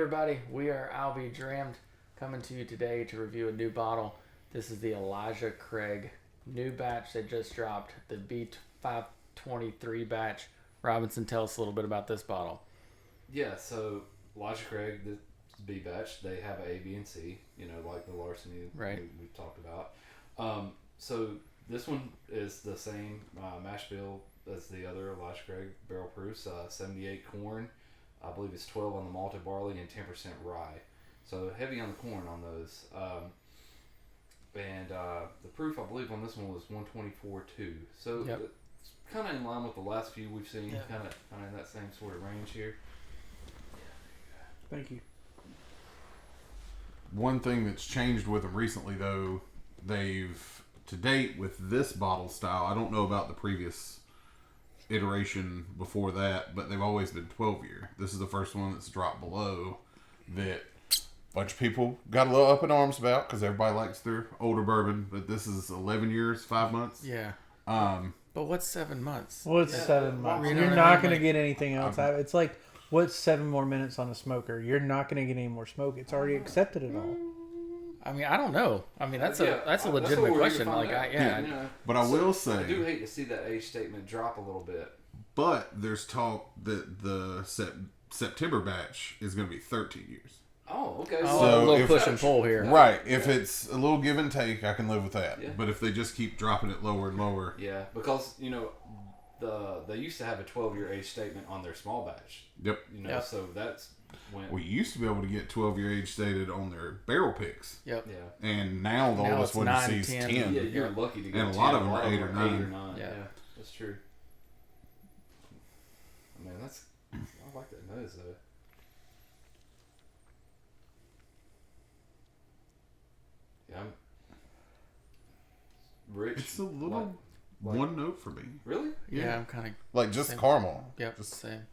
everybody, we are Albie Drammed, coming to you today to review a new bottle. This is the Elijah Craig new batch that just dropped, the B523 batch. Robinson, tell us a little bit about this bottle. Yeah, so Elijah Craig, the B batch, they have A, B, and C, like the larceny we've talked about. So this one is the same mash bill as the other Elijah Craig barrel proofs, 78 corn. I believe it's 12 on the malted barley and 10% rye. So heavy on the corn on those. And the proof, I believe, on this one was 124.2. So it's kind of in line with the last few we've seen, kind of in that same sort of range here. Thank you. One thing that's changed with them recently, though, they've, to date, with this bottle style, I don't know about the previous iteration before that, but they've always been 12 year. This is the first one that's dropped below that a bunch of people got a little up in arms about because everybody likes their older bourbon, but this is 11 years, 5 months. Yeah. But what's 7 months? What's 7 months? You're not going to get anything else out of it. It's like, what's 7 more minutes on a smoker? You're not going to get any more smoke. It's already accepted it all. I mean, I don't know. I mean, that's a legitimate question. But I will say, I do hate to see that age statement drop a little bit. But there's talk that the September batch is going to be 13 years. Oh, okay. So a little push and pull here. Right. If it's a little give and take, I can live with that. Yeah. But if they just keep dropping it lower and lower. Yeah, because, they used to have a 12-year age statement on their small batch. Yep. So that's when... We used to be able to get 12-year age stated on their barrel picks. Yep. Yeah. And now the oldest one you see is 10. Yeah, you're lucky to get 10. And a lot of them are 8 or 9. Yeah, that's true. I mean, I like that nose, though. Yeah, rich. It's a little one note for me. Really? Yeah, I'm kind of like just same. caramel. Yep, just same.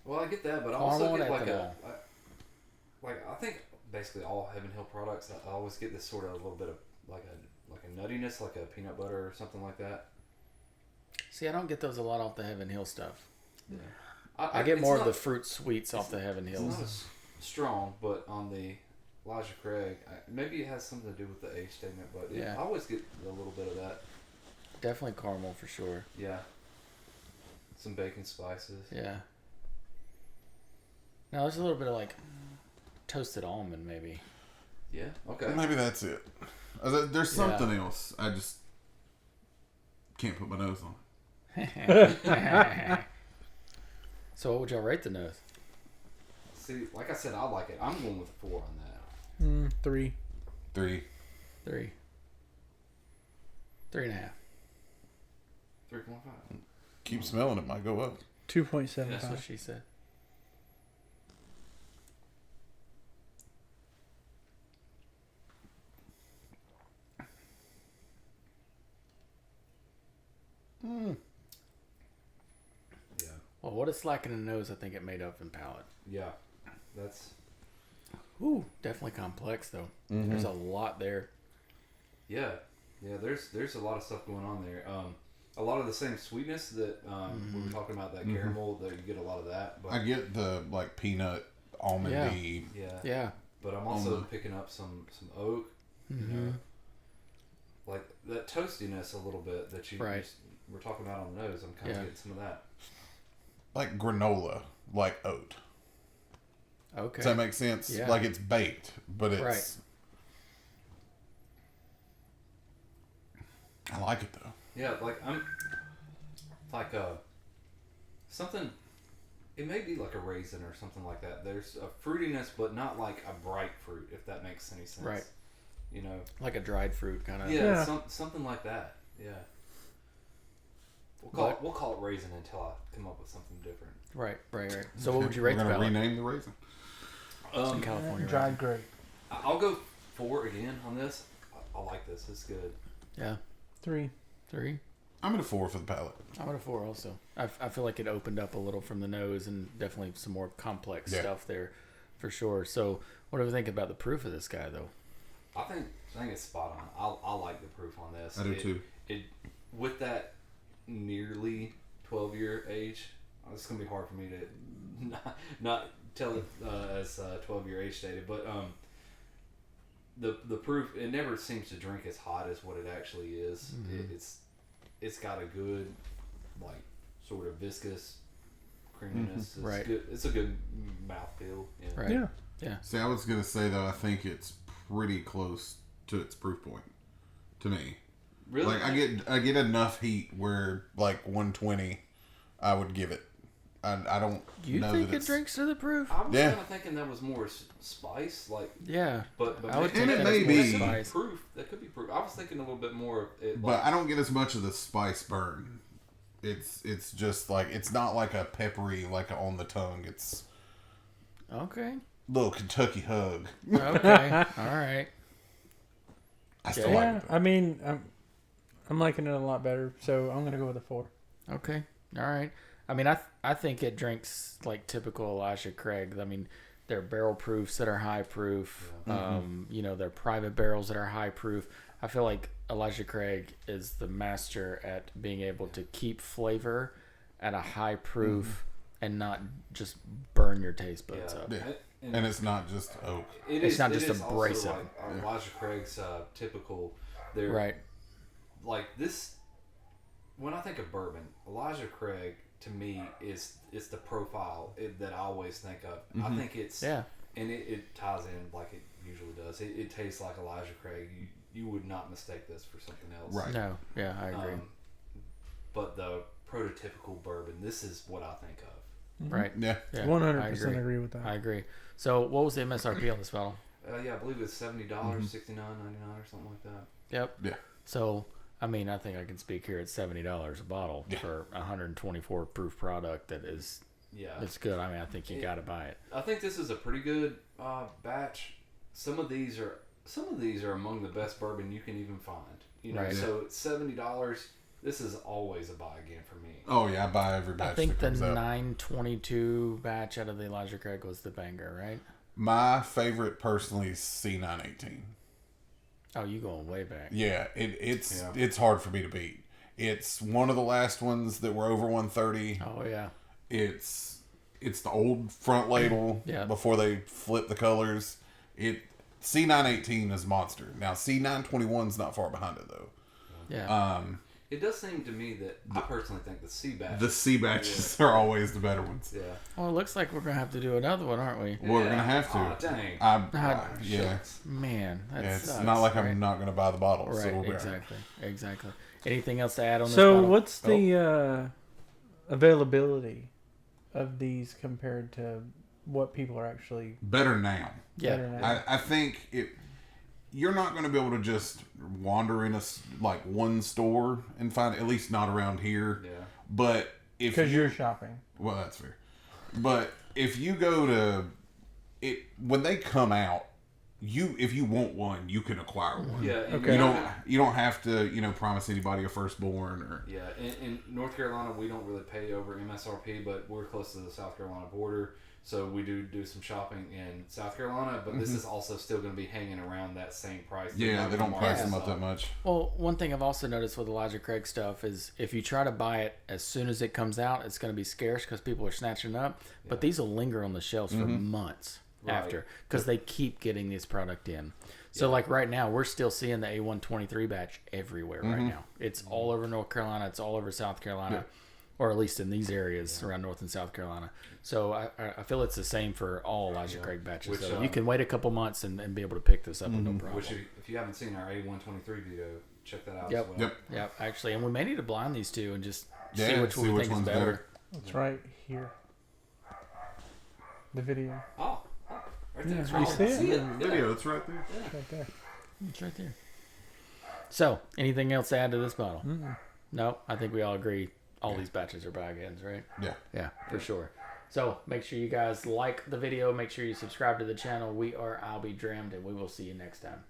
Well, I get that, but I Caramel also get and I think basically all Heaven Hill products, I always get this sort of a little bit of like a nuttiness, like a peanut butter or something like that. See, I don't get those a lot off the Heaven Hill stuff. Yeah, I get more of the fruit sweets off the Heaven Hills. It's not as strong, but on the Elijah Craig, maybe it has something to do with the age statement, but I always get a little bit of that. Definitely caramel for sure. Yeah. Some bacon spices. Yeah. Now there's a little bit of like toasted almond, maybe. Yeah. Okay. Maybe that's it. There's something else. I just can't put my nose on. So what would y'all rate the nose? See, like I said, I like it. I'm going with a 4 on that. 3. 3. 3. 3.5. 3.5. Keep smelling it, might go up. 2.75. That's what she said. Yeah. Well, what it's lacking in the nose, I think it made up in palate. Yeah. That's... Ooh, definitely complex though. Mm-hmm. There's a lot there. Yeah. Yeah, there's a lot of stuff going on there. A lot of the same sweetness that we were talking about, that caramel, that you get a lot of that. But I get the peanut almondy. Yeah. But I'm also picking up some oak. Mm-hmm. Like that toastiness a little bit that you were talking about on the nose. I'm kind of getting some of that. Like granola, like oat. Okay. Does that make sense? Yeah. Like it's baked, but it's... I like it though. Yeah, something. It may be like a raisin or something like that. There's a fruitiness, but not like a bright fruit, if that makes any sense. Right. Like a dried fruit kind of. Yeah. Something like that. Yeah. We'll call it raisin until I come up with something different. Right. So what would you rate the palate? We're palate? going to rename the raisin. In California. Dried grape. I'll go 4 again on this. I like this. It's good. Yeah. 3. I'm at a 4 for the palate. I'm at a 4 also. I feel like it opened up a little from the nose and definitely some more complex stuff there for sure. So what do we think about the proof of this guy though? I think it's spot on. I like the proof on this. I do too. It with that nearly 12-year age, it's gonna be hard for me to not tell it as 12-year age stated, but the proof, it never seems to drink as hot as what it actually is. Mm-hmm. It's got a good, like, sort of viscous creaminess. Mm-hmm. Right. Good. It's a good mouthfeel. Yeah. Right. Yeah. See, I was gonna say though, I think it's pretty close to its proof point, to me. Really? Like I get enough heat where like 120, I would give it. I don't. You know think that it drinks to the proof? I was kind of thinking that was more spice, like. Yeah. But I would think that that may be spice. Proof. That could be proof. I was thinking a little bit more. But I don't get as much of the spice burn. It's just like, it's not like a peppery, like on the tongue. It's okay. Little Kentucky hug. Okay. All right. I still like it. I mean, I'm liking it a lot better, so I'm gonna go with a 4. Okay. All right. I mean, I think it drinks like typical Elijah Craig. I mean, they're barrel proofs that are high proof. Yeah. You know, they're private barrels that are high proof. I feel like Elijah Craig is the master at being able to keep flavor at a high proof and not just burn your taste buds up. Yeah. And it's not just oak. It's not just abrasive. Like Elijah Craig's typical. They're right. Like this. When I think of bourbon, Elijah Craig to me is the profile that I always think of. Mm-hmm. I think it's and it ties in like it usually does. It tastes like Elijah Craig. You would not mistake this for something else. Right. No. Yeah, I agree. But the prototypical bourbon, this is what I think of. Right. Yeah. 100% agree with that. I agree. So, what was the MSRP on this bottle? Yeah, I believe it's $70, $69.99 or something like that. Yep. Yeah. So, I mean, I think I can speak here. It's $70 a bottle for a 124 proof product that is. Yeah. It's good. I mean, I think you got to buy it. I think this is a pretty good batch. Some of these are among the best bourbon you can even find. You know, right. So it's $70. This is always a buy again for me. Oh yeah, I buy every batch. I think that the comes 922 batch out of the Elijah Craig was the banger, right? My favorite personally is C918. Oh, you going way back? Yeah, it's hard for me to beat. It's one of the last ones that were over 130. Oh yeah. It's the old front label before they flip the colors. C918 is monster. Now C921's not far behind it though. Yeah. It does seem to me that I personally think the C batches are always the better ones. Yeah. Well, it looks like we're gonna have to do another one, aren't we? Well, we're gonna have to. Oh, dang. Yeah. Man, it's sucks, not like right? I'm not gonna buy the bottle. Right. So we'll Exactly. Anything else to add on this? So, bottle? what's the availability of these compared to what people are actually better now? Yeah. Better now? I think you're not going to be able to just wander in one store and find it, at least not around here. Yeah. But because you're shopping. Well, that's fair. But if you go to it when they come out, if you want one, you can acquire one. Yeah. Okay. You don't have to promise anybody a firstborn or. Yeah. In North Carolina, we don't really pay over MSRP, but we're close to the South Carolina border. So we do some shopping in South Carolina, but this is also still going to be hanging around that same price. Yeah, they don't price them up that much. Well, one thing I've also noticed with Elijah Craig stuff is if you try to buy it as soon as it comes out, it's going to be scarce because people are snatching up. Yeah. But these will linger on the shelves for months after because they keep getting this product in. So like right now, we're still seeing the A123 batch everywhere right now. It's all over North Carolina. It's all over South Carolina. Yeah. Or at least in these areas around North and South Carolina. So I feel it's the same for all Elijah Craig batches. So you can wait a couple months and be able to pick this up with no problem. Which, if you haven't seen our A123 video, check that out as well. Yep, actually. And we may need to blind these two and just see which one we think is better. It's right here. The video. Oh, right there. Yeah, you see it? The video, it's right there. It's right there. It's right there. So, anything else to add to this bottle? Mm-mm. No, I think we all agree. All these batches are buy-ins, right? Yeah, for sure. So make sure you guys like the video. Make sure you subscribe to the channel. We are I'll Be Drammed, and we will see you next time.